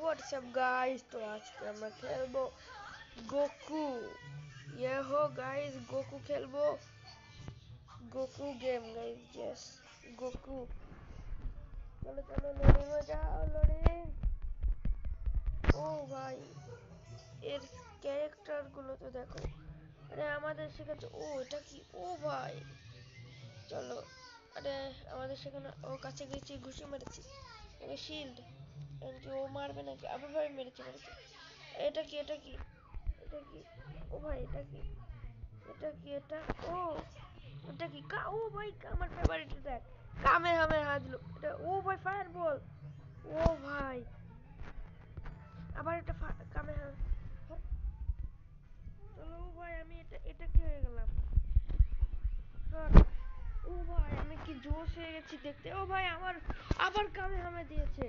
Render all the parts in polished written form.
WhatsApp guys, तो आज के আমরা খেলবো গোকু। ये हो गाइस, गोकू खेलबो, Goku game guys. Yes Goku, चलो चलो लोडिंग हो जाओ, लोडिंग। ও ভাই, এর ক্যারেক্টার গুলো তো দেখো। আরে আমাদের শেখাচ্ছে। ও এটা কি? ও ভাই চলো। আরে আমাদের সেখানে ও কাছে গেছি, ঘুষি মেরেছি। আরে শিল্ড এমনকি ও মারবে নাকি? আবার ভাই মেরেছে মেরেছে। এটা কি? এটা কি? এটা কি? ও ভাই এটা কি? এটা কি? এটা ও এটা কি? ও ভাই আমার ফেভারিট অ্যাটাক কামে হামে হাত দিল এটা। ও ভাই ফায়ার বল। ও ভাই আবার এটা কামে হামে। চলো ভাই, আমি এটা এটা কি হয়ে গেলাম? ও ভাই আমি কি জোশ হয়ে গেছি দেখতে। ও ভাই আমার আবার কামে হামে দিয়েছে।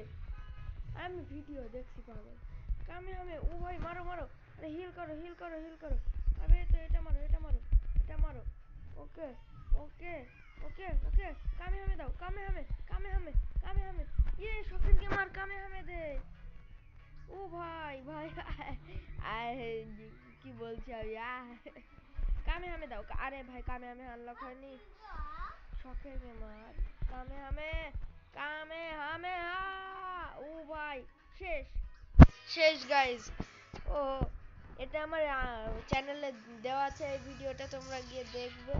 আমি ভিডিও দেখছি পাগল। কামে হামে। ও ভাই মারো মারো। আরে হিল করো হিল করো হিল করো। আবে তো এটা মারো এটা মারো এটা মারো। ওকে ওকে ওকে ওকে। কামে হামে দাও, কামে হামে কামে হামে কামে হামে। ইয়ে শফিনকে মার, কামে হামে দে। ও ভাই ভাই কি বলছি আমি? কামে হামে দাও। আরে ভাই কামে হামে আনলক হয়নি। শখের গেমার। কামে হামে কামে হামে হা। ও ভাই শেষ শেষ গাইজ। ও এটা আমার চ্যানেলে দেওয়া আছে, এই ভিডিওটা তোমরা গিয়ে দেখবে।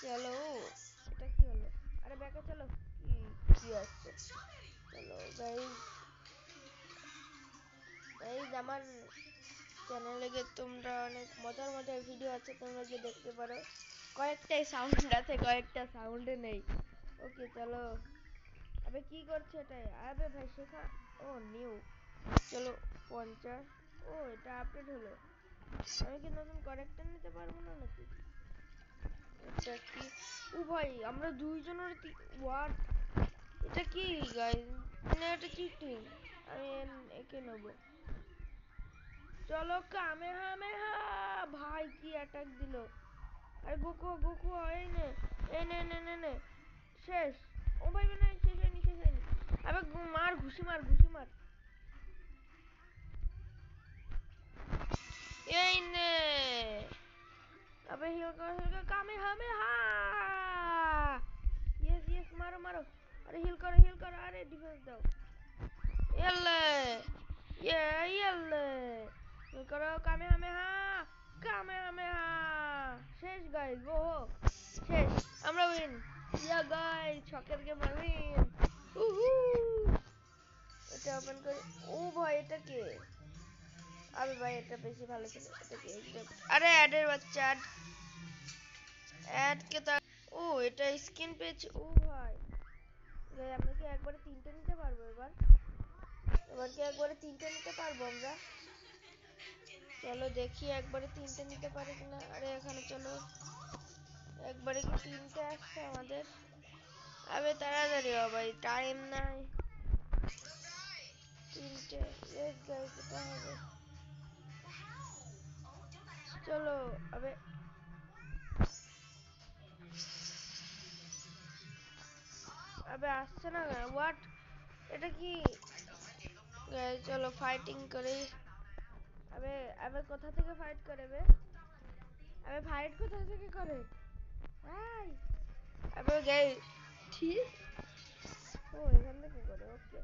চলো এটা কি হলো? আরে ব্যাকে চলো। কি কি আসছে? চলো গাইজ, গাইজ আমার চ্যানেলে গিয়ে তোমরা অনেক মজার মজার ভিডিও আছে, তোমরা গিয়ে দেখতে পারো। কয়েকটাই সাউন্ড আছে, কয়েকটা সাউন্ডে নেই। ওকে চলো। আবে কি করছে এটাই? আবে ভাই শেখা। ও নিউ। চলো 50। ও এটা আপডেট হলো। আমি কি নতুন ক্যারেক্টার নিতে পারবো না নাকি? এটা কি? ও ভাই আমরা দুইজনের হোয়াট? এটা কি গাইস? না এটা চিটিং। আমি একে নেব। চলো কামে হামে হা। ভাই কি অ্যাটাক দিল! আরে গোকু গোকু এই নে এই নে নে নে নে। শেষ। ও ভাই না শেষ হয়নি শেষ হয়নি। আবে মার ঘুষি মার ঘুষি মার। এই নে। আবে হিল কর কামে হামে হা। ইয়েস ইয়েস মারো মারো। আরে হিল করো আরে ডিফেন্স দাও। ইয়াল্লে ইয়াল্লে হিল করো কামে হামে হা। কামে হামে হা। শেষ গাইস। ও শেষ, আমরা উইন। ইয়া গাইস ছকের গেম উইন। উহু। এটা ওপেন করি। ও ভাই এটা কে? আবে ভাই এটা বেশি ভালো ছিল। এটা কি? আরে অ্যাডের বাচ্চা। অ্যাড কে তা। ও এটা স্কিন পেয়েছি। ও ভাই গাই আমরা কি একবারে তিনটে নিতে পারবো? এবার এবার কি একবারে তিনটে নিতে পারবো আমরা? চলো দেখি একবারে তিনটে নিতে পারি কিনা। আরে এখানে চলো, একবারে কি তিনটে আসছে আমাদের? আবে তাড়াতাড়ি হ ভাই, টাইম নাই। তিনটে। ইয়েস গাইস এটা হবে। চলো। আবে আবে আসছে না কেন? হোয়াট? এটা কি গাইস? চলো ফাইটিং করি। আবে আবে কোথা থেকে ফাইট করে বে? আবে ফাইট কোথা থেকে করে? হাই আবে গাইস ঠিক। ও এখান থেকে করে। ওকে।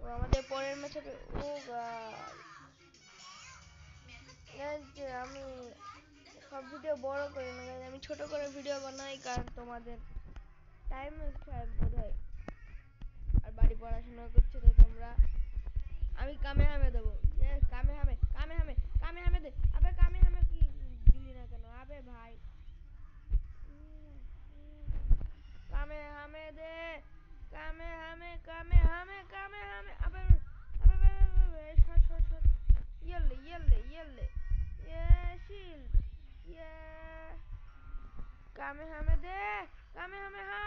ও আমাদের পরের ম্যাচে। ও গাইস আমি সব ভিডিও বড় করি না গাইস, আমি ছোট করে ভিডিও বানাই, কারণ তোমাদের টাইম ওয়েস্ট হয় বোধহয়। আর বাড়ি পড়াশোনা করছো তো তোমরা। আমি কামে হামে দেবো। ইয়েস কামে হামে কামে হামে কামে হামে দে। আবে কামে হামে কি দিলি না কেন? আবে ভাই কামে হামে দে। কামে হামে কামে হামে কামে হামে। আবে আবে শট শট শট। ইয়েলে ইয়েলে ইয়েলে। ইয়ে শিল্ড। ইয়ে কামে হামে দে। কামে হামে হা।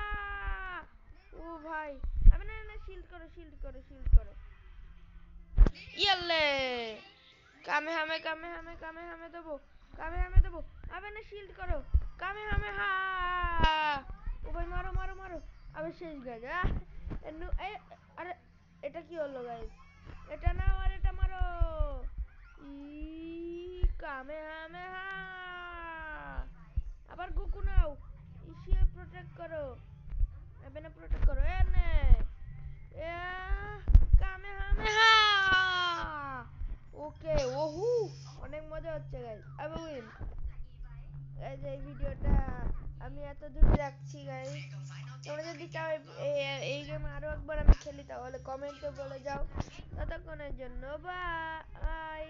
ও ভাই আবে না না শিল্ড করো শিল্ড করো শিল্ড করো। ইয়েলে কামে হামে কামে হামে কামে হামে দেবো। কামে হামে দেবো। আবে না শিল্ড করো। কামে হামে হা। ও ভাই মারো মারো মারো। আবে শেষ গেছে। আরে এটা কি হলো গাইস? এটা নাও আর এটা মারো। ই কামেহামেহা। আবার গোকু নাও। ইসিয়ে প্রোটেক্ট করো। এবেনে প্রোটেক্ট করো। এনে এ কামেহামেহা। ওকে ওহু অনেক মজা হচ্ছে গাইস। আমি উইন। গাইস এই ভিডিওটা আমি এত দূরে রাখছি গাইস। তোমরা যদি চাও এই গেম আরো একবার আমি খেলি তাহলে কমেন্টে বলে যাও। ততক্ষণের জন্য বাই।